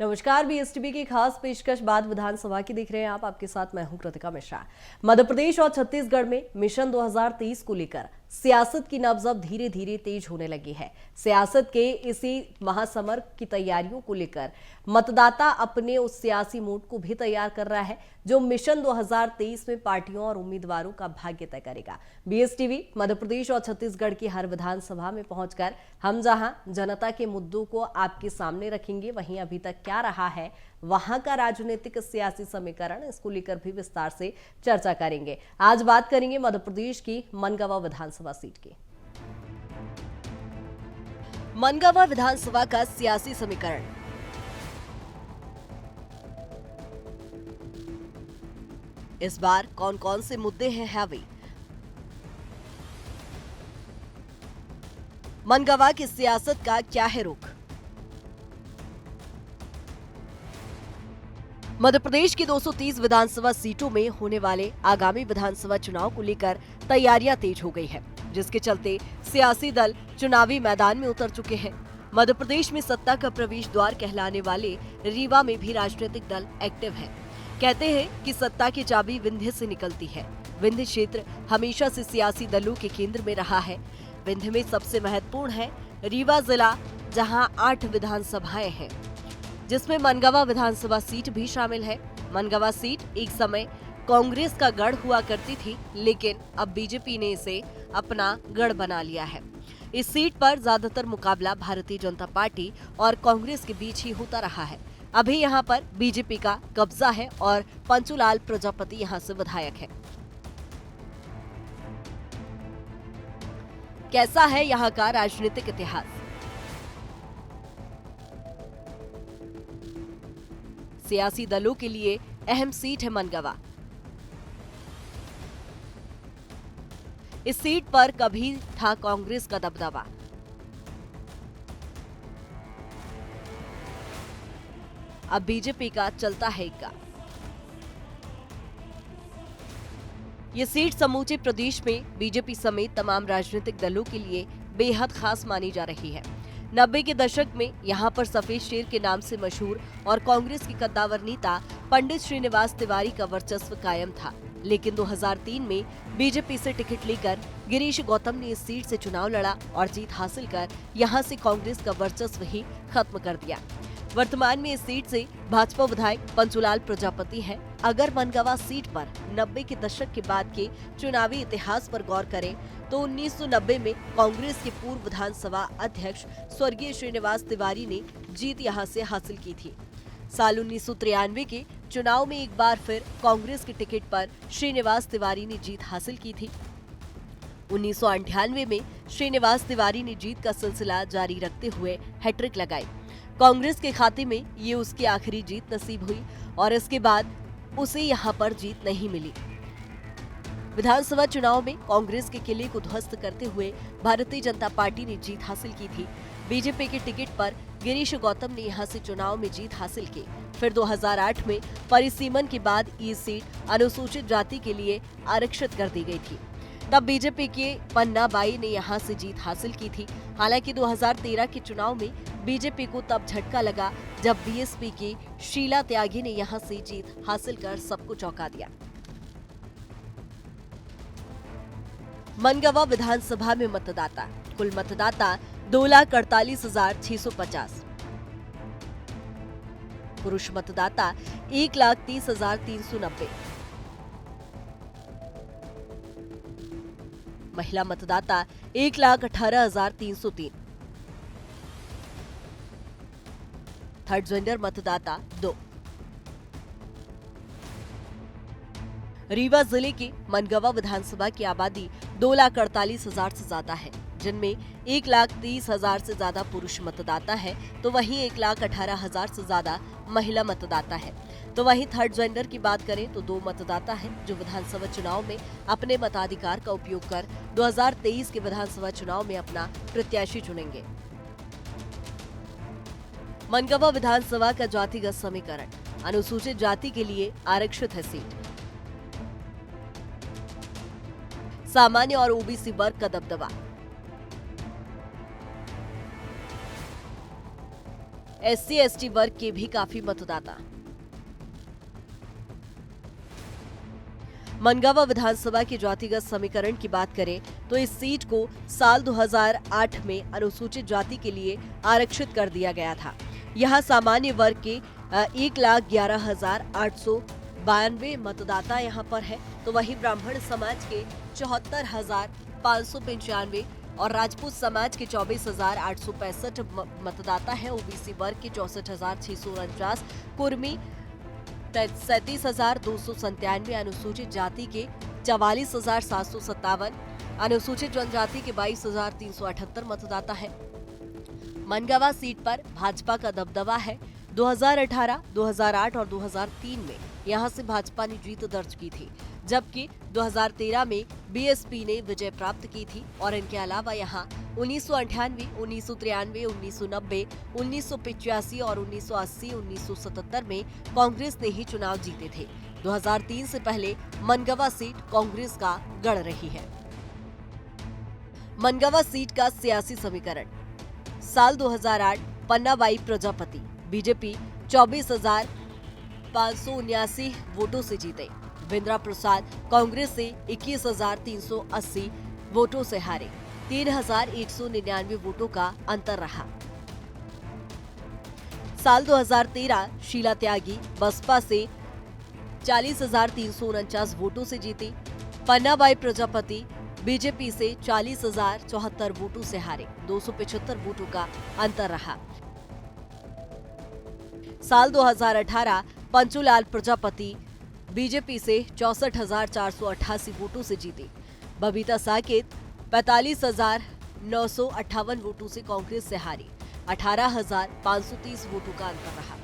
नमस्कार, बीएसटीवी की खास पेशकश बाद विधानसभा की देख रहे हैं आप। आपके साथ मैं हूं कृतिका मिश्रा। मध्य प्रदेश और छत्तीसगढ़ में मिशन 2023 को लेकर सियासत की नब्ज अब धीरे धीरे तेज होने लगी है। सियासत के इसी महासमर की तैयारियों को लेकर मतदाता अपने उस सियासी मूड को भी तैयार कर रहा है जो मिशन 2023 में पार्टियों और उम्मीदवारों का भाग्य तय करेगा। बीएसटीवी मध्य प्रदेश और छत्तीसगढ़ की हर विधानसभा में पहुंचकर हम जहां जनता के मुद्दों को आपके सामने रखेंगे, वहीं अभी तक क्या रहा है वहां का राजनीतिक सियासी समीकरण, इसको लेकर भी विस्तार से चर्चा करेंगे। आज बात करेंगे मध्य प्रदेश की मनगावा विधानसभा सीट की। मनगावा विधानसभा का सियासी समीकरण। इस बार कौन कौन से मुद्दे हैं हैवी? मनगावा की सियासत का क्या है रुख? मध्य प्रदेश की 230 विधानसभा सीटों में होने वाले आगामी विधानसभा चुनाव को लेकर तैयारियां तेज हो गई है, जिसके चलते सियासी दल चुनावी मैदान में उतर चुके हैं। मध्य प्रदेश में सत्ता का प्रवेश द्वार कहलाने वाले रीवा में भी राजनीतिक दल एक्टिव है। कहते हैं कि सत्ता की चाबी विंध्य से निकलती है। विंध्य क्षेत्र हमेशा से सियासी दलों के केंद्र में रहा है। विंध्य में सबसे महत्वपूर्ण है रीवा जिला, जहां 8 विधानसभाएं हैं, जिसमें मनगावा विधानसभा सीट भी शामिल है। मनगावा सीट एक समय कांग्रेस का गढ़ हुआ करती थी, लेकिन अब बीजेपी ने इसे अपना गढ़ बना लिया है। इस सीट पर ज्यादातर मुकाबला भारतीय जनता पार्टी और कांग्रेस के बीच ही होता रहा है। अभी यहां पर बीजेपी का कब्जा है और पंचूलाल प्रजापति यहां से विधायक है। कैसा है यहां का राजनीतिक इतिहास? सियासी दलों के लिए अहम सीट है मनगावा। इस सीट पर कभी था कांग्रेस का दबदबा। अब बीजेपी का चलता है इक्का। ये सीट समूचे प्रदेश में बीजेपी समेत तमाम राजनीतिक दलों के लिए बेहद खास मानी जा रही है। 90 के दशक में यहाँ पर सफेद शेर के नाम से मशहूर और कांग्रेस के कद्दावर नेता पंडित श्रीनिवास तिवारी का वर्चस्व कायम था, लेकिन 2003 में बीजेपी से टिकट लेकर गिरीश गौतम ने इस सीट से चुनाव लड़ा और जीत हासिल कर यहाँ से कांग्रेस का वर्चस्व ही खत्म कर दिया। वर्तमान में इस सीट से भाजपा विधायक पंचूलाल प्रजापति हैं। अगर मनगावा सीट पर 90 के दशक के बाद के चुनावी इतिहास पर गौर करें तो 1990 में कांग्रेस के पूर्व विधानसभा अध्यक्ष स्वर्गीय श्रीनिवास तिवारी ने जीत यहां से हासिल की थी। साल 1993 के चुनाव में एक बार फिर कांग्रेस के टिकट पर श्रीनिवास तिवारी ने जीत हासिल की थी। 1998 में श्रीनिवास तिवारी ने जीत का सिलसिला जारी रखते हुए हैट्रिक लगाई। कांग्रेस के खाते में ये उसकी आखिरी जीत नसीब हुई और इसके बाद उसे यहाँ पर जीत नहीं मिली। विधानसभा चुनाव में कांग्रेस के किले को ध्वस्त करते हुए भारतीय जनता पार्टी ने जीत हासिल की थी। बीजेपी के टिकट पर गिरीश गौतम ने यहां से चुनाव में जीत हासिल की। फिर 2008 में परिसीमन के बाद ये सीट अनुसूचित जाति के लिए आरक्षित कर दी गई थी। तब बीजेपी के पन्ना बाई ने यहां से जीत हासिल की थी। हालांकि 2013 के चुनाव में बीजेपी को तब झटका लगा जब बीएसपी की शीला त्यागी ने यहां से जीत हासिल कर सबको चौंका दिया। मनगावा विधानसभा में मतदाता, कुल मतदाता 2,48,650, पुरुष मतदाता 1,30,390, महिला मतदाता 1,18,303, थर्ड जेंडर मतदाता 2। रीवा जिले के मनगावा विधानसभा की आबादी 2,48,000 से ज्यादा है, जिनमें 1,30,000 से ज्यादा पुरुष मतदाता है, तो वहीं 1,18,000 से ज्यादा महिला मतदाता है। तो वहीं थर्ड जेंडर की बात करें तो 2 मतदाता हैं जो विधानसभा चुनाव में अपने मताधिकार का उपयोग कर 2023 के विधानसभा चुनाव में अपना प्रत्याशी चुनेंगे। मनगावा विधानसभा का जातिगत समीकरण, अनुसूचित जाति के लिए आरक्षित है सीट। सामान्य और ओबीसी वर्ग का दबदबा। SC/ST वर्ग के भी काफी मतदाता। मनगावा विधानसभा के जातिगत समीकरण की बात करें तो इस सीट को साल 2008 में अनुसूचित जाति के लिए आरक्षित कर दिया गया था। यहाँ सामान्य वर्ग के 1,11,892 मतदाता यहाँ पर है, तो वहीं ब्राह्मण समाज के 74,595 और राजपूत समाज के 24,865 मतदाता है। ओबीसी वर्ग के 64,649, कुर्मी 37,297, अनुसूचित जाति के 44,757, अनुसूचित जनजाति के 22,378 मतदाता है। मनगावा सीट पर भाजपा का दबदबा है। 2018, 2008 और 2003 में यहां से भाजपा ने जीत दर्ज की थी, जबकि 2013 में बीएसपी ने विजय प्राप्त की थी और इनके अलावा यहां 1998, 1993, 1990, 1985 और 1980, 1977 में कांग्रेस ने ही चुनाव जीते थे। 2003 से पहले मनगावा सीट कांग्रेस का गढ़ रही है। मनगावा सीट का सियासी समीकरण। साल 2008 पन्नाबाई प्रजापति बीजेपी 24,579 वोटों से जीते। विंद्रा प्रसाद कांग्रेस से 21,380 वोटों से हारे। 3,199 वोटों का अंतर रहा। साल 2013 शीला त्यागी बसपा से 40,349 वोटों से जीती। पन्नाबाई प्रजापति बीजेपी से 40,074 वोटों से हारे। 275 वोटों का अंतर रहा। साल 2018 पंचूलाल प्रजापति बीजेपी से 64,488 वोटों से जीती। बबीता साकेत 45,958 वोटों से कांग्रेस से हारी। 18,530 वोटों का अंतर रहा।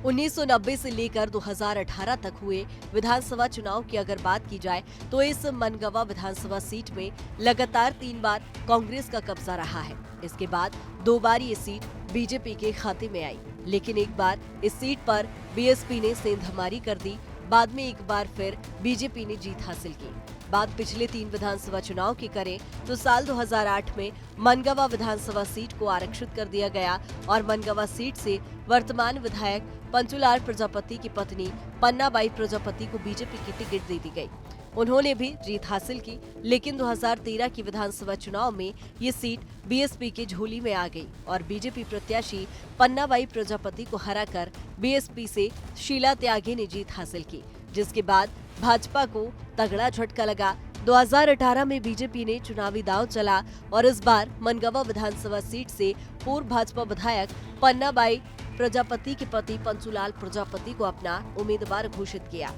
1990 से लेकर 2018 तक हुए विधानसभा चुनाव की अगर बात की जाए तो इस मनगावा विधानसभा सीट में लगातार 3 बार कांग्रेस का कब्जा रहा है। इसके बाद 2 बार ये सीट बीजेपी के खाते में आई, लेकिन एक बार इस सीट पर बीएसपी ने सेंधमारी कर दी। बाद में एक बार फिर बीजेपी ने जीत हासिल की। बात पिछले 3 विधानसभा चुनाव की करें तो साल 2008 में मनगावा विधानसभा सीट को आरक्षित कर दिया गया और मनगावा सीट से वर्तमान विधायक पंचूलाल प्रजापति की पत्नी पन्नाबाई प्रजापति को बीजेपी की टिकट दे दी गई। उन्होंने भी जीत हासिल की, लेकिन 2013 की विधानसभा चुनाव में ये सीट बीएसपी की झोली में आ गई और बीजेपी प्रत्याशी पन्नाबाई प्रजापति को हराकर बीएसपी से शीला त्यागी ने जीत हासिल की, जिसके बाद भाजपा को तगड़ा झटका लगा। 2018 में बीजेपी ने चुनावी दांव चला और इस बार मनगावा विधानसभा सीट से पूर्व भाजपा विधायक पन्नाबाई प्रजापति के पति पंचूलाल प्रजापति को अपना उम्मीदवार घोषित किया।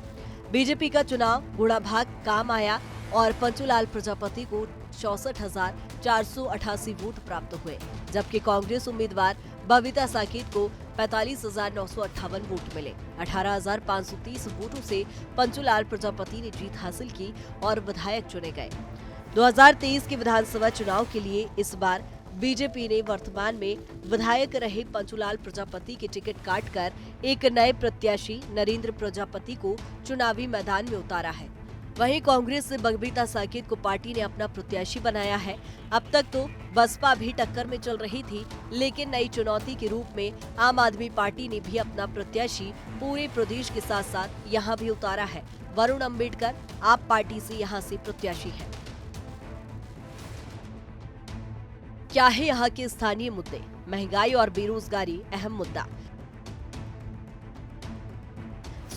बीजेपी का चुनाव गुणा भाग काम आया और पंचूलाल प्रजापति को 64,488 वोट प्राप्त हुए, जबकि कांग्रेस उम्मीदवार बबीता साकेत को 45,958 वोट मिले। 18,530 वोटों से पंचूलाल प्रजापति ने जीत हासिल की और विधायक चुने गए। 2023 के विधानसभा चुनाव के लिए इस बार बीजेपी ने वर्तमान में विधायक रहे पंचूलाल प्रजापति के टिकट काटकर एक नए प्रत्याशी नरेंद्र प्रजापति को चुनावी मैदान में उतारा है। वहीं कांग्रेस से बबीता साकेत को पार्टी ने अपना प्रत्याशी बनाया है। अब तक तो बसपा भी टक्कर में चल रही थी, लेकिन नई चुनौती के रूप में आम आदमी पार्टी ने भी अपना प्रत्याशी पूरे प्रदेश के साथ साथ यहाँ भी उतारा है। वरुण अम्बेडकर आप पार्टी से यहाँ से प्रत्याशी है। क्या है यहाँ के स्थानीय मुद्दे? महंगाई और बेरोजगारी अहम मुद्दा।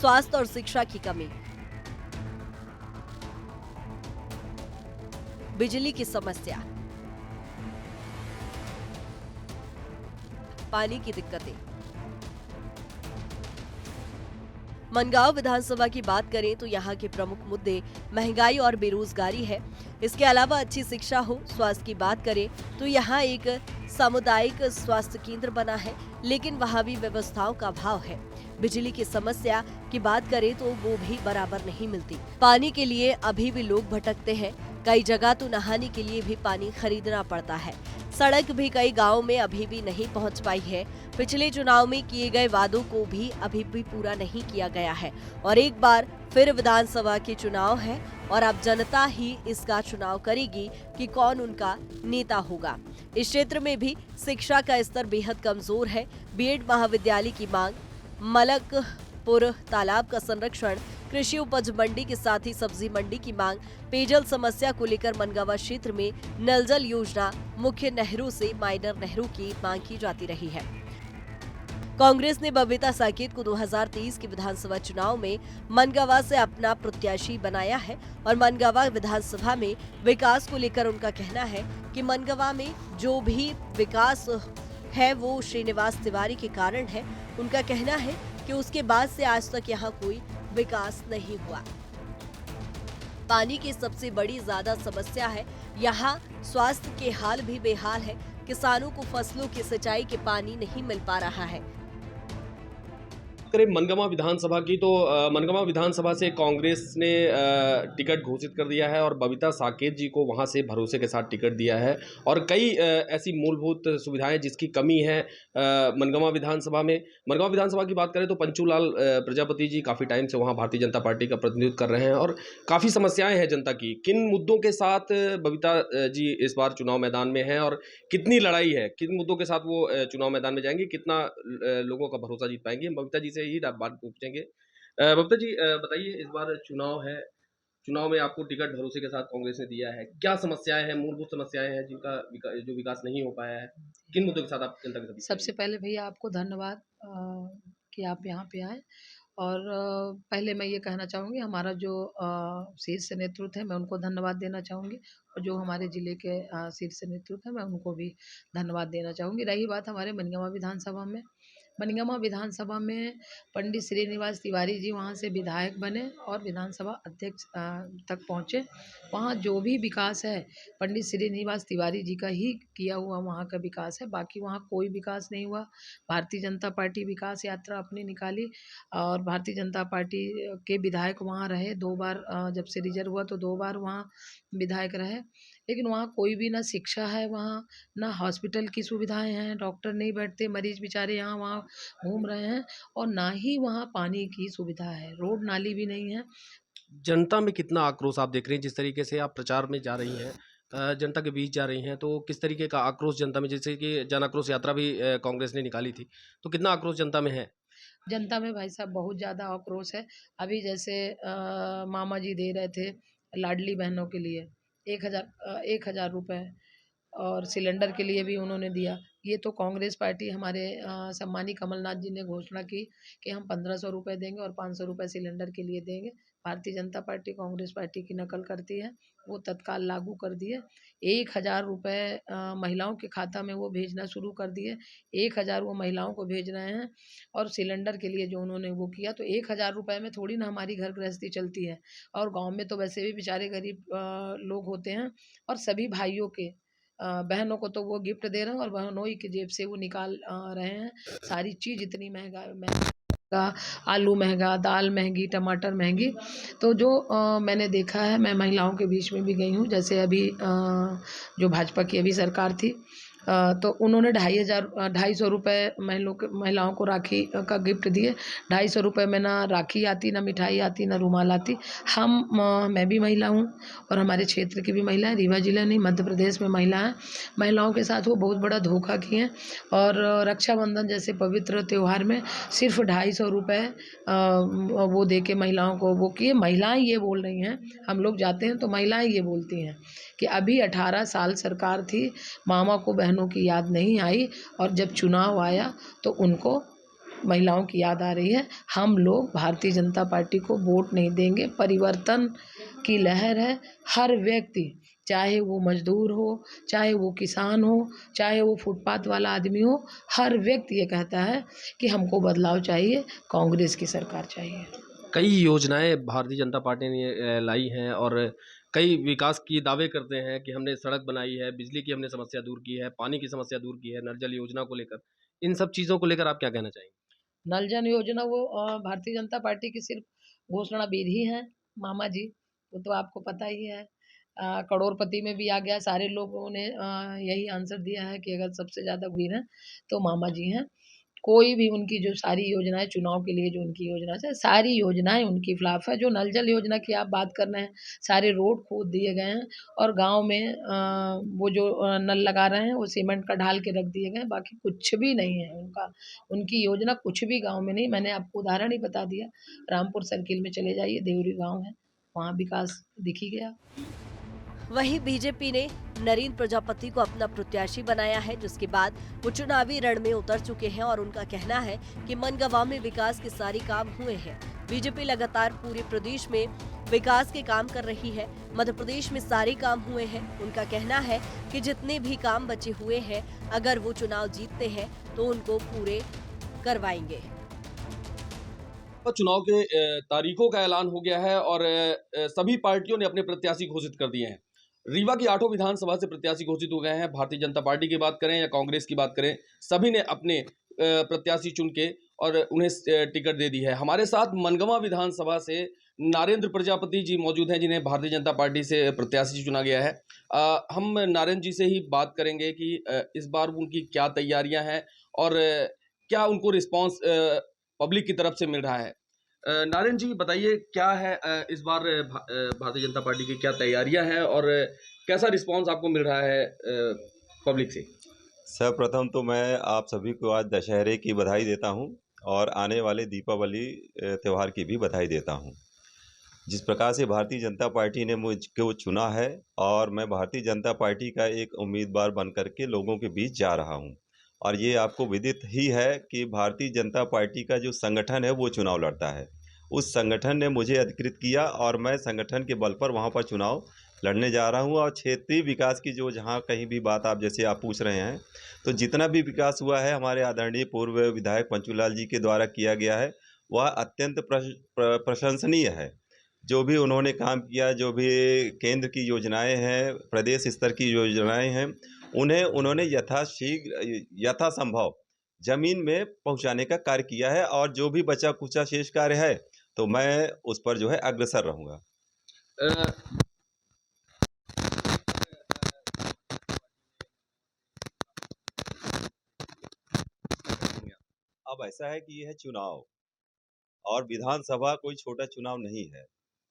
स्वास्थ्य और शिक्षा की कमी, बिजली की समस्या, पानी की दिक्कतें। मनगांव विधानसभा की बात करें तो यहाँ के प्रमुख मुद्दे महंगाई और बेरोजगारी है। इसके अलावा अच्छी शिक्षा हो। स्वास्थ्य की बात करें तो यहाँ एक सामुदायिक स्वास्थ्य केंद्र बना है, लेकिन वहाँ भी व्यवस्थाओं का अभाव है। बिजली की समस्या की बात करें तो वो भी बराबर नहीं मिलती। पानी के लिए अभी भी लोग भटकते हैं। कई जगह तो नहाने के लिए भी पानी खरीदना पड़ता है। सड़क भी कई गांवों में अभी भी नहीं पहुंच पाई है। पिछले चुनाव में किए गए वादों को भी अभी भी पूरा नहीं किया गया है और एक बार फिर विधानसभा के चुनाव है और अब जनता ही इसका चुनाव करेगी कि कौन उनका नेता होगा। इस क्षेत्र में भी शिक्षा का स्तर बेहद कमजोर है। बीएड महाविद्यालय की मांग, मलकपुर तालाब का संरक्षण, कृषि उपज मंडी के साथ ही सब्जी मंडी की मांग, पेयजल समस्या को लेकर मनगावा क्षेत्र में नल जल योजना, मुख्य नहरों से माइनर नहरों की मांग की जाती रही है। कांग्रेस ने बबीता साकेत को 2023 के विधानसभा चुनाव में मनगावा से अपना प्रत्याशी बनाया है और मनगावा विधानसभा में विकास को लेकर उनका कहना है कि मनगावा में जो भी विकास है वो श्रीनिवास तिवारी के कारण है। उनका कहना है कि उसके बाद से आज तक यहाँ कोई विकास नहीं हुआ। पानी की सबसे बड़ी ज्यादा समस्या है। यहाँ स्वास्थ्य के हाल भी बेहाल है। किसानों को फसलों की सिंचाई के पानी नहीं मिल पा रहा है। करें मनगावा विधानसभा की तो मनगावा विधानसभा से कांग्रेस ने टिकट घोषित कर दिया है और बबीता साकेत जी को वहां से भरोसे के साथ टिकट दिया है और कई ऐसी मूलभूत सुविधाएं जिसकी कमी है मनगावा विधानसभा में। मनगावा विधानसभा की बात करें तो पंचूलाल प्रजापति जी काफ़ी टाइम से वहां भारतीय जनता पार्टी का प्रतिनिधित्व कर रहे हैं और काफ़ी समस्याएं हैं जनता की। किन मुद्दों के साथ बबीता जी इस बार चुनाव मैदान में हैं और कितनी लड़ाई है, किन मुद्दों के साथ वो चुनाव मैदान में जाएंगे, कितना लोगों का भरोसा जीत पाएंगे, बबीता जी से ही बात पूछेंगे। बबीता जी बताइए, इस बार चुनाव है, चुनाव में आपको टिकट भरोसे के साथ कांग्रेस ने दिया है, क्या समस्याएं हैं, मूलभूत समस्याएं हैं जिनका जो विकास नहीं हो पाया है, किन मुद्दों के साथ आप जनता के साथ? सबसे पहले भैया आपको धन्यवाद कि आप यहाँ पे आए और पहले मैं ये कहना चाहूँगी हमारा जो शीर्ष नेतृत्व है मैं उनको धन्यवाद देना चाहूँगी और जो हमारे ज़िले के शीर्ष नेतृत्व है मैं उनको भी धन्यवाद देना चाहूँगी। रही बात हमारे मनगावा विधानसभा में पंडित श्रीनिवास तिवारी जी वहाँ से विधायक बने और विधानसभा अध्यक्ष तक पहुँचे। वहाँ जो भी विकास है पंडित श्रीनिवास तिवारी जी का ही किया हुआ वहाँ का विकास है, बाकी वहाँ कोई विकास नहीं हुआ। भारतीय जनता पार्टी विकास यात्रा अपनी निकाली और भारतीय जनता पार्टी के विधायक वहाँ रहे 2 बार। जब से रिजर्व हुआ तो 2 बार वहाँ विधायक रहे, लेकिन वहाँ कोई भी ना शिक्षा है, वहाँ ना हॉस्पिटल की सुविधाएं हैं, डॉक्टर नहीं बैठते, मरीज बेचारे यहाँ वहाँ घूम रहे हैं और ना ही वहाँ पानी की सुविधा है, रोड नाली भी नहीं है। जनता में कितना आक्रोश आप देख रहे हैं, जिस तरीके से आप प्रचार में जा रही हैं, जनता के बीच जा रही हैं, तो किस तरीके का आक्रोश जनता में, जैसे कि जन आक्रोश यात्रा भी कांग्रेस ने निकाली थी, तो कितना आक्रोश जनता में है? जनता में भाई साहब बहुत ज़्यादा आक्रोश है। अभी जैसे मामा जी दे रहे थे लाडली बहनों के लिए 1,000 रुपये और सिलेंडर के लिए भी उन्होंने दिया। ये तो कांग्रेस पार्टी हमारे सम्मानी कमलनाथ जी ने घोषणा की कि हम 1,500 रुपये देंगे और 500 रुपये सिलेंडर के लिए देंगे। भारतीय जनता पार्टी कांग्रेस पार्टी की नकल करती है, वो तत्काल लागू कर दिए। 1,000 रुपये महिलाओं के खाता में वो भेजना शुरू कर दिए। 1,000 वो महिलाओं को भेज रहे हैं और सिलेंडर के लिए जो उन्होंने वो किया, तो 1,000 रुपये में थोड़ी ना हमारी घर गृहस्थी चलती है और गाँव में तो वैसे भी बेचारे गरीब लोग होते हैं और सभी भाइयों के बहनों को तो वो गिफ्ट दे रहे हैं और बहनों ही की जेब से वो निकाल रहे हैं। सारी चीज़ इतनी महंगा, आलू महंगा, दाल महंगी, टमाटर महंगी। तो जो मैंने देखा है, मैं महिलाओं के बीच में भी गई हूँ, जैसे अभी जो भाजपा की अभी सरकार थी तो उन्होंने 2,500 रुपये महिलाओं को राखी का गिफ्ट दिए। 250 रुपये में ना राखी आती, ना मिठाई आती, ना रुमाल आती। मैं भी महिला हूँ और हमारे क्षेत्र की भी महिला है, रीवा जिला नहीं मध्य प्रदेश में महिला है। महिलाओं के साथ वो बहुत बड़ा धोखा किए हैं और रक्षाबंधन जैसे पवित्र त्यौहार में सिर्फ 250 रुपये वो दे के महिलाओं को वो किए। महिलाएं ये बोल रही हैं, हम लोग जाते हैं तो महिलाएं ये बोलती हैं कि अभी 18 साल सरकार थी, मामा को बहनों की याद नहीं आई और जब चुनाव आया तो उनको महिलाओं की याद आ रही है। हम लोग भारतीय जनता पार्टी को वोट नहीं देंगे। परिवर्तन की लहर है। हर व्यक्ति, चाहे वो मजदूर हो, चाहे वो किसान हो, चाहे वो फुटपाथ वाला आदमी हो, हर व्यक्ति ये कहता है कि हमको बदलाव चाहिए, कांग्रेस की सरकार चाहिए। कई योजनाएं भारतीय जनता पार्टी ने लाई हैं और कई विकास की दावे करते हैं कि हमने सड़क बनाई है, बिजली की हमने समस्या दूर की है, पानी की समस्या दूर की है, नल जल योजना को लेकर, इन सब चीज़ों को लेकर आप क्या कहना चाहेंगे? नल जल योजना वो भारतीय जनता पार्टी की सिर्फ घोषणावीर ही हैं, मामा जी, वो तो आपको पता ही है। करोड़पति में भी आ गया। सारे लोगों ने यही आंसर दिया है कि अगर सबसे ज़्यादा भीड़ है तो मामा जी हैं। कोई भी उनकी जो सारी योजनाएँ चुनाव के लिए जो उनकी योजना है, सारी योजनाएँ उनकी फ्लॉप है। जो नल जल योजना की आप बात कर रहे हैं, सारे रोड खोद दिए गए हैं और गाँव में वो जो नल लगा रहे हैं, वो सीमेंट का ढाल के रख दिए गए हैं, बाकी कुछ भी नहीं है उनका। उनकी योजना कुछ भी गाँव में नहीं। मैंने आपको उदाहरण ही बता दिया, रामपुर सर्किल में चले जाइए, देवरी गाँव है, वहाँ विकास दिख ही गया। वहीं बीजेपी ने नरेंद्र प्रजापति को अपना प्रत्याशी बनाया है, जिसके बाद वो चुनावी रण में उतर चुके हैं और उनका कहना है कि मनगवा में विकास के सारे काम हुए हैं। बीजेपी लगातार पूरे प्रदेश में विकास के काम कर रही है। मध्य प्रदेश में सारे काम हुए हैं। उनका कहना है कि जितने भी काम बचे हुए हैं, अगर वो चुनाव जीतते हैं तो उनको पूरे करवाएंगे। तो चुनाव के तारीखों का ऐलान हो गया है और सभी पार्टियों ने अपने प्रत्याशी घोषित कर दिए हैं। रीवा की 8 विधानसभा से प्रत्याशी घोषित हो गए हैं। भारतीय जनता पार्टी की बात करें या कांग्रेस की बात करें, सभी ने अपने प्रत्याशी चुन के और उन्हें टिकट दे दी है। हमारे साथ मनगवा विधानसभा से नारेंद्र प्रजापति जी मौजूद हैं, जिन्हें भारतीय जनता पार्टी से प्रत्याशी चुना गया है। हम नारेंद्र जी से ही बात करेंगे कि इस बार उनकी क्या तैयारियां हैं और क्या उनको रिस्पॉन्स पब्लिक की तरफ से मिल रहा है। नारायण जी बताइए, क्या है इस बार भारतीय जनता पार्टी की क्या तैयारियां हैं और कैसा रिस्पांस आपको मिल रहा है पब्लिक से। सर्वप्रथम तो मैं आप सभी को आज दशहरे की बधाई देता हूं और आने वाले दीपावली त्यौहार की भी बधाई देता हूं। जिस प्रकार से भारतीय जनता पार्टी ने मुझको चुना है और मैं भारतीय जनता पार्टी का एक उम्मीदवार बन करके लोगों के बीच जा रहा हूं, और ये आपको विदित ही है कि भारतीय जनता पार्टी का जो संगठन है वो चुनाव लड़ता है। उस संगठन ने मुझे अधिकृत किया और मैं संगठन के बल पर वहाँ पर चुनाव लड़ने जा रहा हूँ। और क्षेत्रीय विकास की जो जहाँ कहीं भी बात आप जैसे आप पूछ रहे हैं, तो जितना भी विकास हुआ है हमारे आदरणीय पूर्व विधायक पंचूलाल जी के द्वारा किया गया है, वह अत्यंत प्रशंसनीय है। जो भी उन्होंने काम किया, जो भी केंद्र की योजनाएं हैं, प्रदेश स्तर की योजनाएं हैं, उन्हें उन्होंने यथासंभव ज़मीन में पहुंचाने का कार्य किया है। और जो भी बचा कुचा शेष कार्य है तो मैं उस पर जो है अग्रसर रहूँगा। अब ऐसा है कि ये है चुनाव, और विधानसभा कोई छोटा चुनाव नहीं है।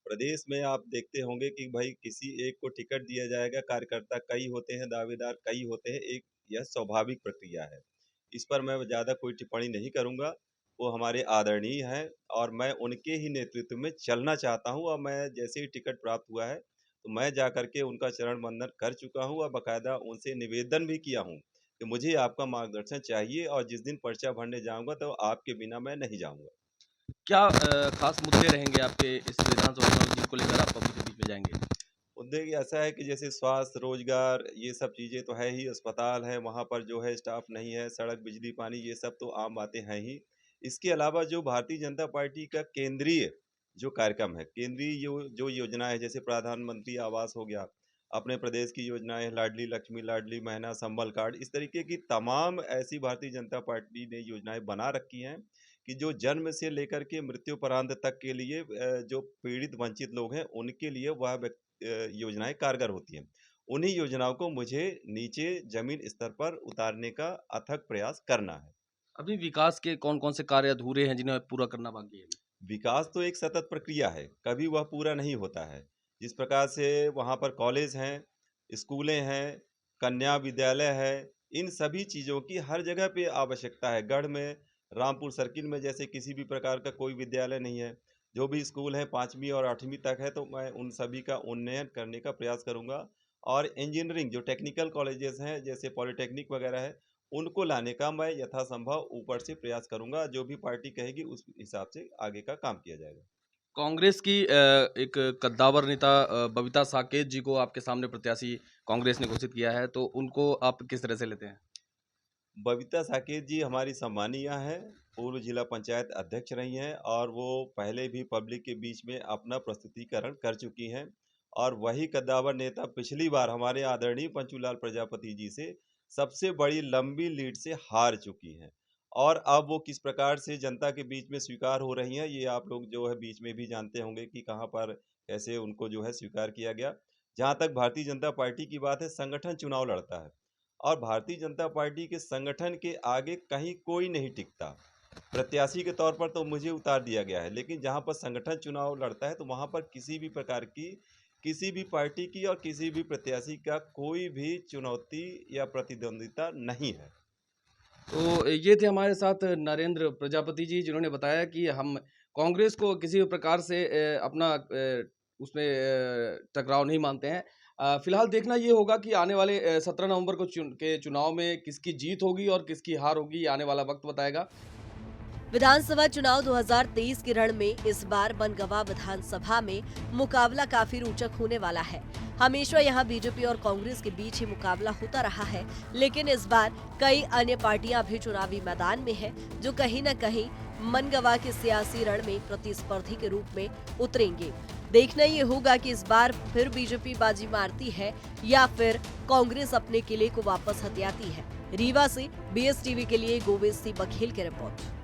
प्रदेश में आप देखते होंगे कि भाई किसी एक को टिकट दिया जाएगा, कार्यकर्ता कई होते हैं, दावेदार कई होते हैं, एक यह स्वाभाविक प्रक्रिया है। इस पर मैं ज़्यादा कोई टिप्पणी नहीं करूँगा। वो हमारे आदरणीय हैं और मैं उनके ही नेतृत्व में चलना चाहता हूँ। और मैं जैसे ही टिकट प्राप्त हुआ है तो मैं जा कर के उनका चरण वंदन कर चुका हूँ और बाकायदा उनसे निवेदन भी किया हूँ कि मुझे आपका मार्गदर्शन चाहिए, और जिस दिन पर्चा भरने जाऊँगा तो आपके बिना मैं नहीं जाऊँगा। क्या खास मुद्दे रहेंगे आपके इस विधानसभा चुनाव जिनको लेकर आप पब्लिक के बीच में जाएंगे। मुद्दे की ऐसा है कि जैसे स्वास्थ्य, रोजगार, ये सब चीज़ें तो है ही, अस्पताल है, वहाँ पर जो है स्टाफ नहीं है, सड़क, बिजली, पानी, ये सब तो आम बातें हैं ही। इसके अलावा जो भारतीय जनता पार्टी का केंद्रीय जो कार्यक्रम है, केंद्रीय जो योजना है, जैसे प्रधानमंत्री आवास हो गया, अपने प्रदेश की योजनाएं, लाडली लक्ष्मी, लाडली महीना, संबल कार्ड, इस तरीके की तमाम ऐसी भारतीय जनता पार्टी ने योजनाएं बना रखी हैं कि जो जन्म से लेकर के मृत्युपरांत तक के लिए जो पीड़ित वंचित लोग हैं उनके लिए वह योजनाएं कारगर होती हैं। उन्हीं योजनाओं को मुझे नीचे जमीन स्तर पर उतारने का अथक प्रयास करना है। अभी विकास के कौन कौन से कार्य अधूरे हैं जिन्हें पूरा करना बाकी है। विकास तो एक सतत प्रक्रिया है, कभी वह पूरा नहीं होता है। जिस प्रकार से वहाँ पर कॉलेज हैं, स्कूलें हैं, कन्या विद्यालय है, इन सभी चीज़ों की हर जगह पे आवश्यकता है। गढ़ में, रामपुर सर्किल में जैसे किसी भी प्रकार का कोई विद्यालय नहीं है। जो भी स्कूल है 5वीं और 8वीं तक है, तो मैं उन सभी का उन्नयन करने का प्रयास करूँगा। और इंजीनियरिंग जो टेक्निकल कॉलेजेस हैं, जैसे पॉलिटेक्निक वगैरह है, उनको लाने का मैं यथासंभव ऊपर से प्रयास करूंगा। जो भी पार्टी कहेगी उस हिसाब से आगे का काम किया जाएगा। कांग्रेस की एक कद्दावर नेता बबीता साकेत जी को आपके सामने प्रत्याशी कांग्रेस ने घोषित किया है, तो उनको आप किस तरह से लेते हैं। बबीता साकेत जी हमारी सम्मानीय हैं, पूर्व जिला पंचायत अध्यक्ष रही हैं और वो पहले भी पब्लिक के बीच में अपना प्रस्तुतिकरण कर चुकी हैं। और वही कद्दावर नेता पिछली बार हमारे आदरणीय पंचूलाल प्रजापति जी से सबसे बड़ी लंबी लीड से हार चुकी हैं। और अब वो किस प्रकार से जनता के बीच में स्वीकार हो रही हैं, ये आप लोग जो है बीच में भी जानते होंगे कि कहाँ पर कैसे उनको जो है स्वीकार किया गया। जहाँ तक भारतीय जनता पार्टी की बात है, संगठन चुनाव लड़ता है और भारतीय जनता पार्टी के संगठन के आगे कहीं कोई नहीं टिकता। प्रत्याशी के तौर पर तो मुझे उतार दिया गया है, लेकिन जहाँ पर संगठन चुनाव लड़ता है तो वहाँ पर किसी भी प्रकार की, किसी भी पार्टी की और किसी भी प्रत्याशी का कोई भी चुनौती या प्रतिद्वंदिता नहीं है। तो ये थे हमारे साथ नरेंद्र प्रजापति जी, जिन्होंने बताया कि हम कांग्रेस को किसी भी प्रकार से अपना उसमें टकराव नहीं मानते हैं। फिलहाल देखना ये होगा कि आने वाले 17 नवंबर को चुनाव में किसकी जीत होगी और किसकी हार होगी, ये आने वाला वक्त बताएगा। विधानसभा चुनाव 2023 के रण में इस बार बनगवा विधानसभा में मुकाबला काफी रोचक होने वाला है। हमेशा यहां बीजेपी और कांग्रेस के बीच ही मुकाबला होता रहा है, लेकिन इस बार कई अन्य पार्टियां भी चुनावी मैदान में हैं, जो कहीं न कहीं मनगवा के सियासी रण में प्रतिस्पर्धी के रूप में उतरेंगे। देखना ये होगा कि इस बार फिर बीजेपी बाजी मारती है या फिर कांग्रेस अपने किले को वापस हथियाती है। रीवा से BSTV के लिए गोविंद सिंह बघेल की रिपोर्ट।